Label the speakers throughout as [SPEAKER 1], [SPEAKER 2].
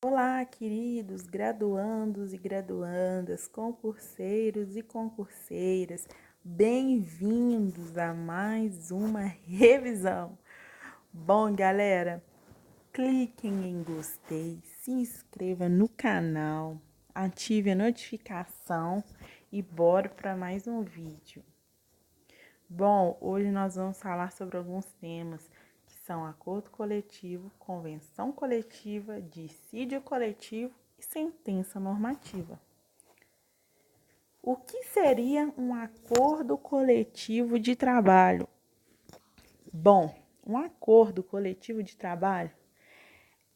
[SPEAKER 1] Olá, queridos graduandos e graduandas, concurseiros e concurseiras, bem-vindos a mais uma revisão. Bom, galera, cliquem em gostei, se inscreva no canal, ative a notificação e bora para mais um vídeo. Bom, hoje nós vamos falar sobre alguns temas que são acordo coletivo, convenção coletiva, dissídio coletivo e sentença normativa. O que seria um acordo coletivo de trabalho? Bom, um acordo coletivo de trabalho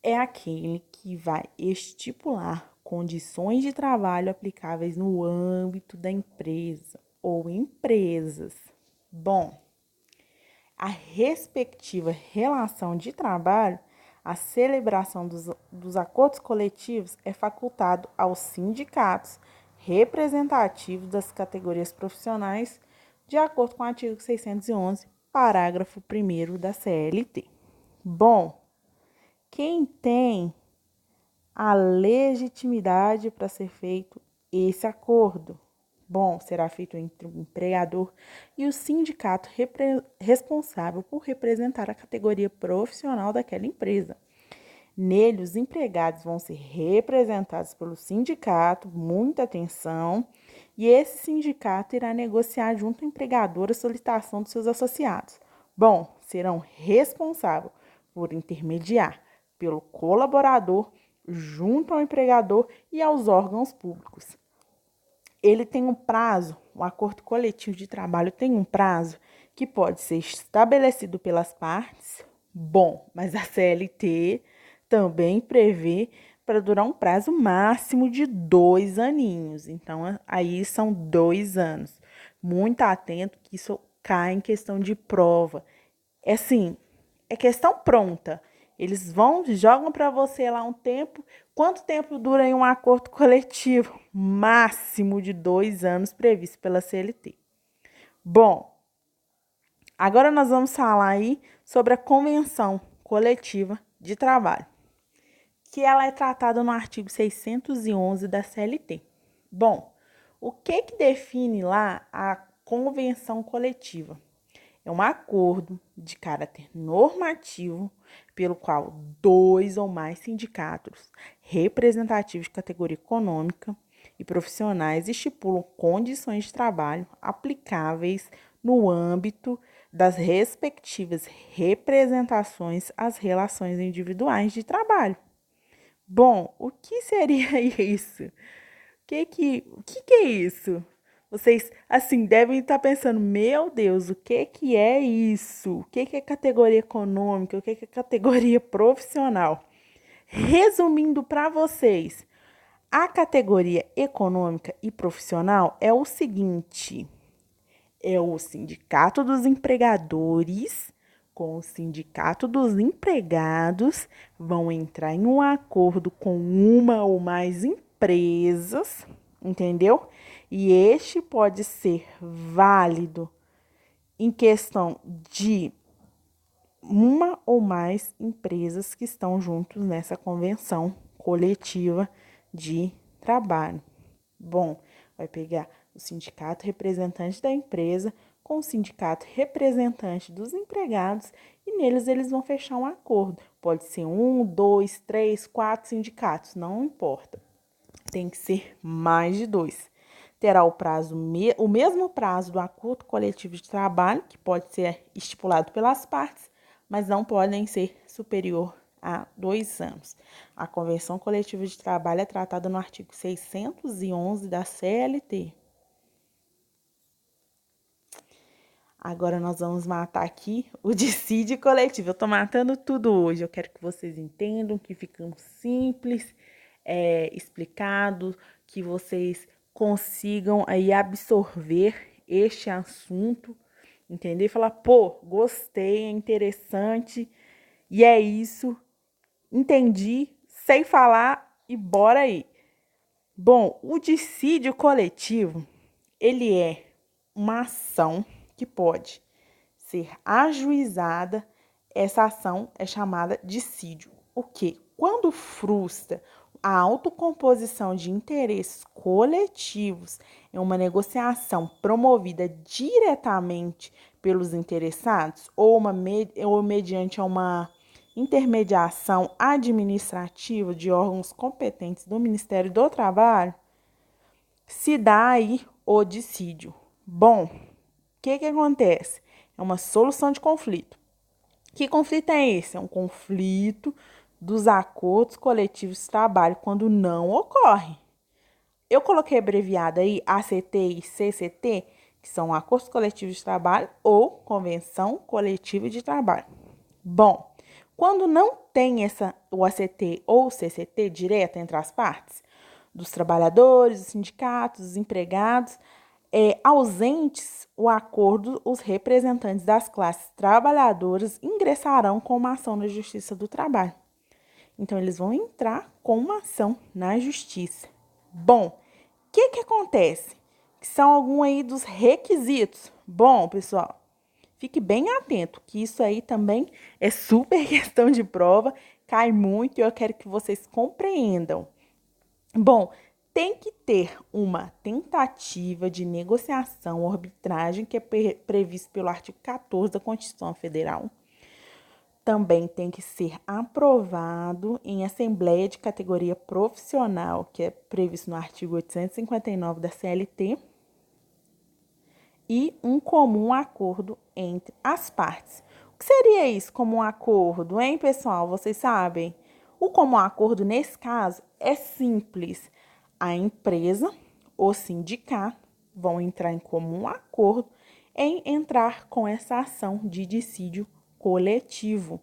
[SPEAKER 1] é aquele que vai estipular condições de trabalho aplicáveis no âmbito da empresa ou empresas. Bom, a respectiva relação de trabalho, a celebração dos acordos coletivos é facultado aos sindicatos representativos das categorias profissionais, de acordo com o artigo 611, parágrafo 1º da CLT. Bom, quem tem a legitimidade para ser feito esse acordo? Bom, será feito entre o empregador e o sindicato responsável por representar a categoria profissional daquela empresa. Nele, os empregados vão ser representados pelo sindicato, muita atenção, e esse sindicato irá negociar junto ao empregador a solicitação dos seus associados. Bom, serão responsáveis por intermediar pelo colaborador junto ao empregador e aos órgãos públicos. Ele tem um prazo, o acordo coletivo de trabalho tem um prazo que pode ser estabelecido pelas partes. Bom, mas a CLT também prevê para durar um prazo máximo de 2 aninhos. Então, aí são 2 anos. Muito atento que isso cai em questão de prova. É assim, é questão pronta. Eles jogam para você lá um tempo. Quanto tempo dura em um acordo coletivo? Máximo de 2 anos previsto pela CLT. Bom, agora nós vamos falar aí sobre a convenção coletiva de trabalho, que ela é tratada no artigo 611 da CLT. Bom, o que define lá a convenção coletiva? É um acordo de caráter normativo pelo qual 2 ou mais sindicatos representativos de categoria econômica e profissionais estipulam condições de trabalho aplicáveis no âmbito das respectivas representações às relações individuais de trabalho. Bom, o que seria isso? O que é isso? Vocês, assim, devem estar pensando, meu Deus, o que é isso? O que é categoria econômica? O que é categoria profissional? Resumindo para vocês, a categoria econômica e profissional é o seguinte: é o sindicato dos empregadores com o sindicato dos empregados vão entrar em um acordo com uma ou mais empresas, entendeu? E este pode ser válido em questão de uma ou mais empresas que estão juntos nessa convenção coletiva de trabalho. Bom, vai pegar o sindicato representante da empresa com o sindicato representante dos empregados e neles eles vão fechar um acordo. Pode ser 1, 2, 3, 4 sindicatos, não importa. Tem que ser mais de 2. Terá o mesmo prazo do acordo coletivo de trabalho, que pode ser estipulado pelas partes, mas não podem ser superior a 2 anos. A Convenção Coletiva de Trabalho é tratada no artigo 611 da CLT. Agora nós vamos matar aqui o dissídio coletivo. Eu estou matando tudo hoje. Eu quero que vocês entendam, que ficam simples, explicado, que vocês consigam aí absorver este assunto, entender? E falar, pô, gostei, é interessante, e é isso, entendi, sei falar e bora aí. Bom, o dissídio coletivo, ele é uma ação que pode ser ajuizada. Essa ação é chamada dissídio. O quê? quando frustra a autocomposição de interesses coletivos em uma negociação promovida diretamente pelos interessados ou mediante uma intermediação administrativa de órgãos competentes do Ministério do Trabalho, se dá aí o dissídio. Bom, o que acontece? É uma solução de conflito. Que conflito é esse? É um conflito dos acordos coletivos de trabalho quando não ocorre. Eu coloquei abreviado aí ACT e CCT, que são acordos coletivos de trabalho ou convenção coletiva de trabalho. Bom, quando não tem o ACT ou o CCT direta entre as partes, dos trabalhadores, dos sindicatos, dos empregados, ausentes o acordo, os representantes das classes trabalhadoras ingressarão com uma ação na Justiça do Trabalho. Então, eles vão entrar com uma ação na Justiça. Bom, o que acontece? Que são alguns aí dos requisitos. Bom, pessoal, fique bem atento, que isso aí também é super questão de prova, cai muito e eu quero que vocês compreendam. Bom, tem que ter uma tentativa de negociação ou arbitragem que é previsto pelo artigo 14 da Constituição Federal. Também tem que ser aprovado em assembleia de categoria profissional, que é previsto no artigo 859 da CLT, e um comum acordo entre as partes. O que seria isso, comum acordo, hein, pessoal? Vocês sabem? O comum acordo, nesse caso, é simples. A empresa, o sindicato, vão entrar em comum acordo em entrar com essa ação de dissídio coletivo.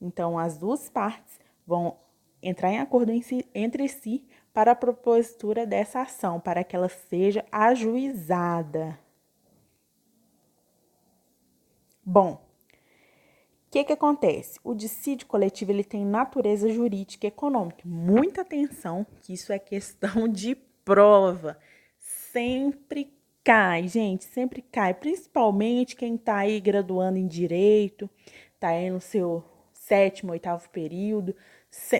[SPEAKER 1] Então, as duas partes vão entrar em acordo entre si para a propositura dessa ação, para que ela seja ajuizada. Bom, o que acontece? O dissídio coletivo ele tem natureza jurídica e econômica. Muita atenção, que isso é questão de prova. Sempre cai, gente, sempre cai. Principalmente quem está aí graduando em Direito, está aí no seu 7º, 8º período.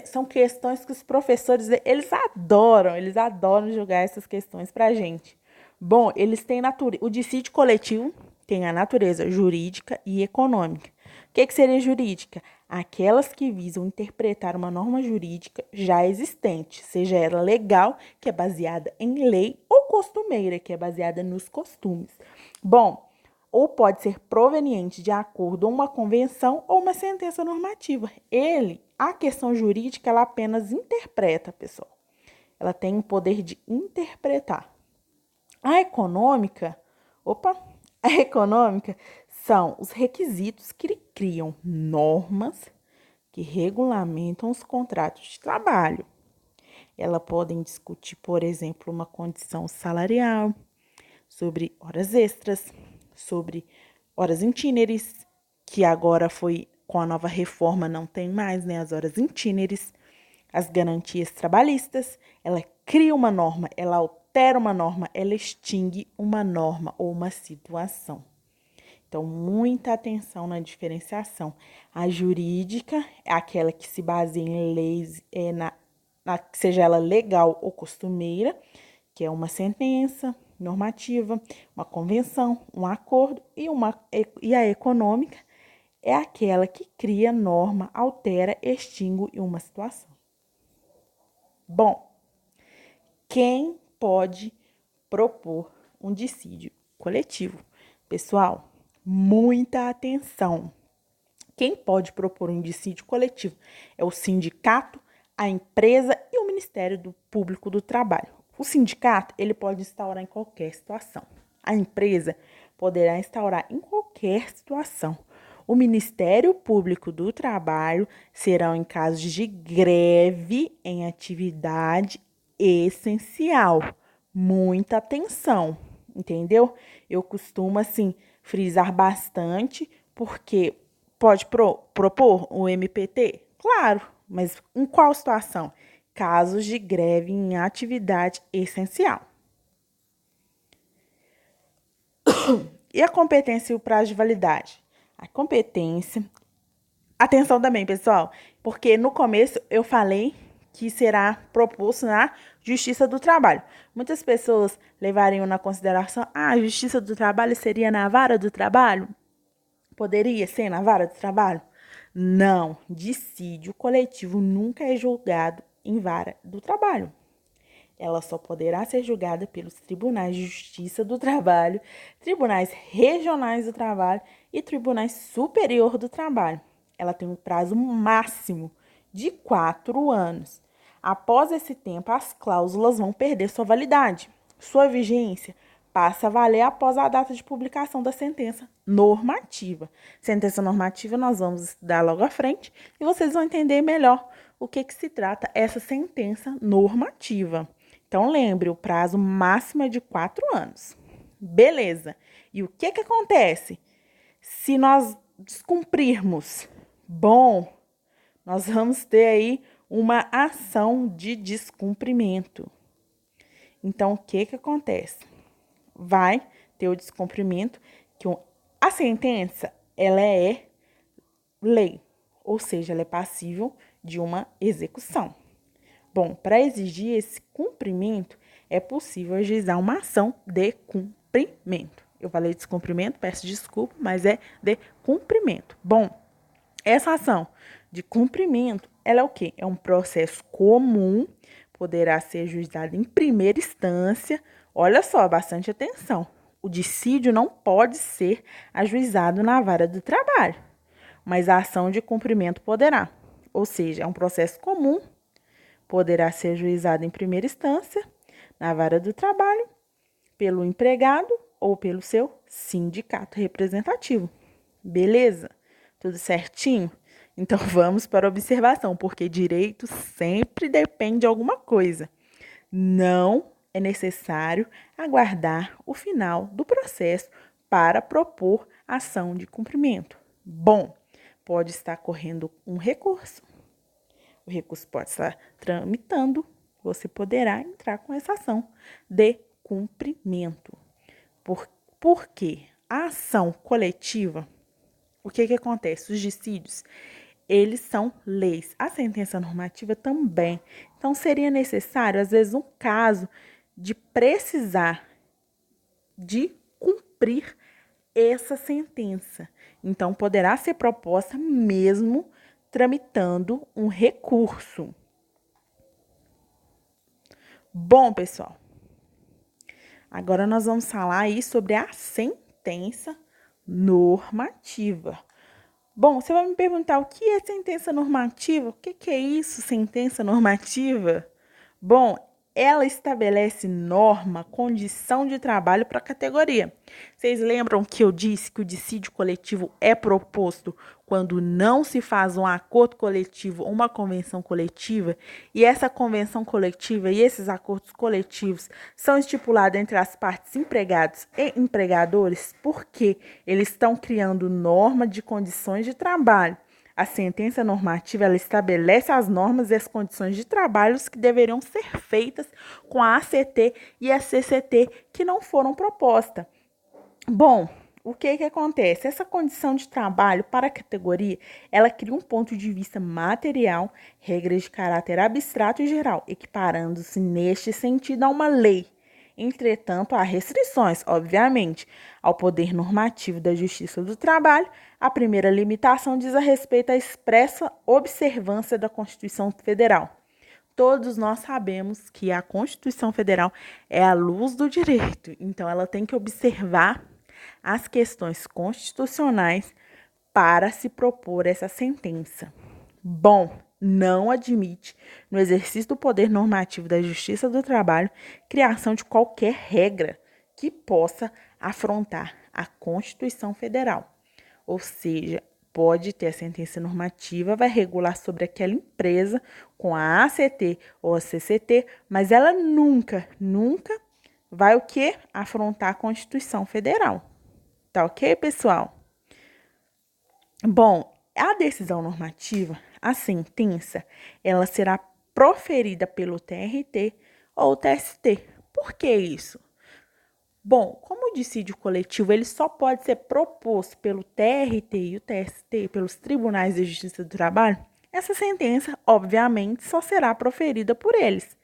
[SPEAKER 1] São questões que os professores, eles adoram jogar essas questões para a gente. Bom, eles têm o dissídio coletivo tem a natureza jurídica e econômica. O que seria jurídica? Aquelas que visam interpretar uma norma jurídica já existente, seja ela legal, que é baseada em lei, ou costumeira, que é baseada nos costumes. Bom, ou pode ser proveniente de acordo com uma convenção ou uma sentença normativa. A questão jurídica, ela apenas interpreta, pessoal. Ela tem o poder de interpretar. A econômica são os requisitos que criam normas que regulamentam os contratos de trabalho. Elas podem discutir, por exemplo, uma condição salarial, sobre horas extras, sobre horas itinerares, que agora com a nova reforma não tem mais, né, as horas itinerares, as garantias trabalhistas. Ela cria uma norma, ela altera uma norma, ela extingue uma norma ou uma situação. Então, muita atenção na diferenciação. A jurídica é aquela que se baseia em leis, seja ela legal ou costumeira, que é uma sentença normativa, uma convenção, um acordo, e a econômica é aquela que cria norma, altera, extingue uma situação. Bom, quem pode propor um dissídio coletivo? Pessoal, muita atenção. Quem pode propor um dissídio coletivo é o sindicato, a empresa e o Ministério Público do Trabalho. O sindicato, ele pode instaurar em qualquer situação. A empresa poderá instaurar em qualquer situação. O Ministério Público do Trabalho serão em casos de greve em atividade essencial. Muita atenção, entendeu? Eu costumo, assim, frisar bastante, porque pode propor o MPT? Claro, mas em qual situação? Casos de greve em atividade essencial. E a competência e o prazo de validade? A competência Atenção também, pessoal, porque no começo eu falei que será proposto na Justiça do Trabalho. Muitas pessoas levariam na consideração, a Justiça do Trabalho seria na vara do trabalho? Poderia ser na vara do trabalho? Não, dissídio coletivo nunca é julgado em vara do trabalho. Ela só poderá ser julgada pelos tribunais de justiça do trabalho, tribunais regionais do trabalho e tribunais superior do trabalho. Ela tem um prazo máximo de 4 anos. Após esse tempo, as cláusulas vão perder sua validade. Sua vigência passa a valer após a data de publicação da sentença normativa. Sentença normativa nós vamos estudar logo à frente e vocês vão entender melhor o que se trata essa sentença normativa. Então, lembre, o prazo máximo é de 4 anos. Beleza. E o que acontece? Se nós descumprirmos, bom, nós vamos ter aí uma ação de descumprimento. Então, o que acontece? Vai ter o descumprimento, que a sentença, ela é lei, ou seja, ela é passível de uma execução. Bom, para exigir esse cumprimento, é possível ajuizar uma ação de cumprimento. Eu falei descumprimento, peço desculpa, mas é de cumprimento. Bom, essa ação de cumprimento, ela é o quê? É um processo comum, poderá ser ajuizado em primeira instância. Olha só, bastante atenção. O dissídio não pode ser ajuizado na vara do trabalho, mas a ação de cumprimento poderá. Ou seja, é um processo comum, poderá ser ajuizado em primeira instância, na vara do trabalho, pelo empregado ou pelo seu sindicato representativo. Beleza? Tudo certinho? Então vamos para a observação, porque direito sempre depende de alguma coisa. Não é necessário aguardar o final do processo para propor ação de cumprimento. Bom, pode estar correndo um recurso. O recurso pode estar tramitando, você poderá entrar com essa ação de cumprimento. Por quê? A ação coletiva, o que acontece? Os dissídios, eles são leis. A sentença normativa também. Então, seria necessário, às vezes, um caso de precisar de cumprir essa sentença. Então, poderá ser proposta mesmo tramitando um recurso. Bom, pessoal, agora nós vamos falar aí sobre a sentença normativa. Bom, você vai me perguntar o que é sentença normativa? O que é isso, sentença normativa? Bom, ela estabelece norma, condição de trabalho para a categoria. Vocês lembram que eu disse que o dissídio coletivo é proposto quando não se faz um acordo coletivo ou uma convenção coletiva, e essa convenção coletiva e esses acordos coletivos são estipulados entre as partes empregados e empregadores porque eles estão criando norma de condições de trabalho. A sentença normativa, ela estabelece as normas e as condições de trabalho que deveriam ser feitas com a ACT e a CCT que não foram propostas. Bom, o que acontece? Essa condição de trabalho para a categoria, ela cria um ponto de vista material, regras de caráter abstrato e geral, equiparando-se neste sentido a uma lei. Entretanto, há restrições, obviamente, ao poder normativo da Justiça do Trabalho. A primeira limitação diz a respeito à expressa observância da Constituição Federal. Todos nós sabemos que a Constituição Federal é a luz do direito, então ela tem que observar as questões constitucionais para se propor essa sentença. Bom, não admite, no exercício do poder normativo da Justiça do Trabalho, criação de qualquer regra que possa afrontar a Constituição Federal. Ou seja, pode ter a sentença normativa, vai regular sobre aquela empresa com a ACT ou a CCT, mas ela nunca vai o quê? Afrontar a Constituição Federal. Tá ok, pessoal? Bom, a decisão normativa, a sentença, ela será proferida pelo TRT ou TST. Por que isso? Bom, como o dissídio coletivo ele só pode ser proposto pelo TRT e o TST, pelos Tribunais de Justiça do Trabalho, essa sentença, obviamente, só será proferida por eles.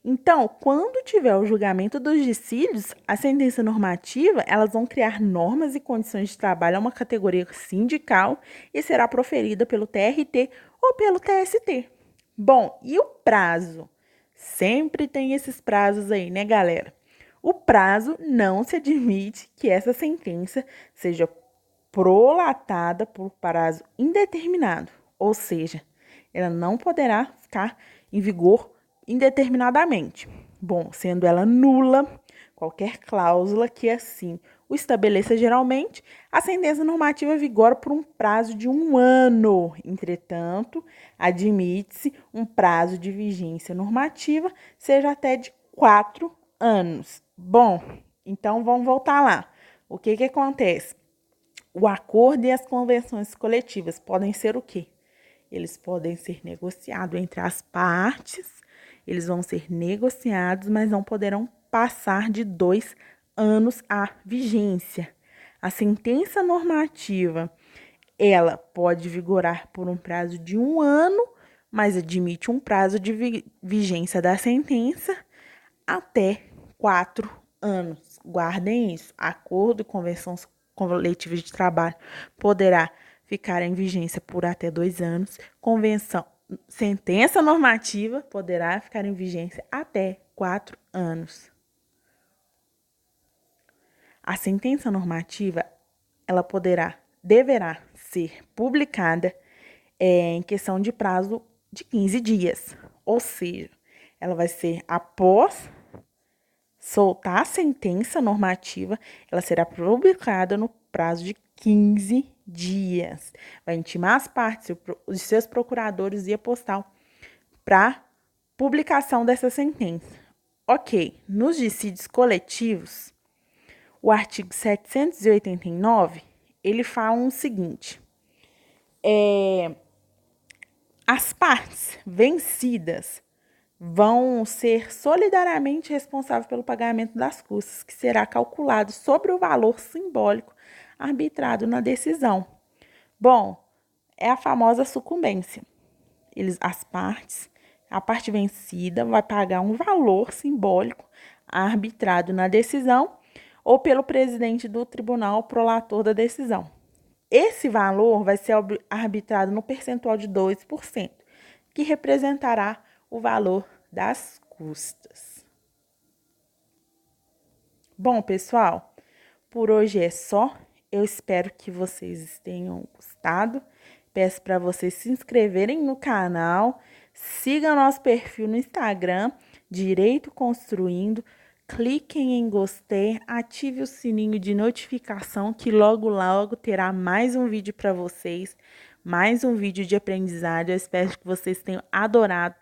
[SPEAKER 1] Então, quando tiver o julgamento dos dissídios, a sentença normativa, elas vão criar normas e condições de trabalho a uma categoria sindical e será proferida pelo TRT ou pelo TST. Bom, e o prazo? Sempre tem esses prazos aí, né, galera? O prazo não se admite que essa sentença seja prolatada por prazo indeterminado, ou seja, ela não poderá ficar em vigor indeterminadamente. Bom, sendo ela nula, qualquer cláusula que assim o estabeleça geralmente, a sentença normativa vigora por um prazo de 1 ano. Entretanto, admite-se um prazo de vigência normativa, seja até de 4 anos. Bom, então vamos voltar lá. O que acontece? O acordo e as convenções coletivas podem ser o quê? Eles podem ser negociados entre as partes, eles vão ser negociados, mas não poderão passar de 2 anos a vigência. A sentença normativa, ela pode vigorar por um prazo de 1 ano, mas admite um prazo de vigência da sentença até 4 anos. Guardem isso. Acordo e convenções coletivas de trabalho poderá ficar em vigência por até 2 anos. Sentença normativa poderá ficar em vigência até 4 anos. A sentença normativa, ela deverá ser publicada em questão de prazo de 15 dias. Ou seja, ela vai ser após soltar a sentença normativa, ela será publicada no prazo de 15 dias. Vai intimar as partes, os seus procuradores e a postal para publicação dessa sentença. Ok, nos dissídios coletivos, o artigo 789, ele fala o seguinte, as partes vencidas vão ser solidariamente responsáveis pelo pagamento das custas, que será calculado sobre o valor simbólico arbitrado na decisão. Bom, é a famosa sucumbência. A parte vencida vai pagar um valor simbólico arbitrado na decisão ou pelo presidente do tribunal prolator da decisão. Esse valor vai ser arbitrado no percentual de 2%, que representará o valor das custas. Bom, pessoal, por hoje é só. Eu espero que vocês tenham gostado. Peço para vocês se inscreverem no canal, sigam nosso perfil no Instagram, Direito Construindo, cliquem em gostei, ative o sininho de notificação que logo terá mais um vídeo para vocês, mais um vídeo de aprendizado. Eu espero que vocês tenham adorado.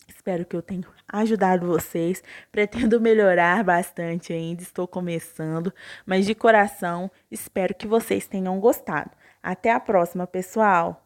[SPEAKER 1] Espero que eu tenha ajudado vocês. Pretendo melhorar bastante ainda, estou começando, mas de coração espero que vocês tenham gostado. Até a próxima, pessoal!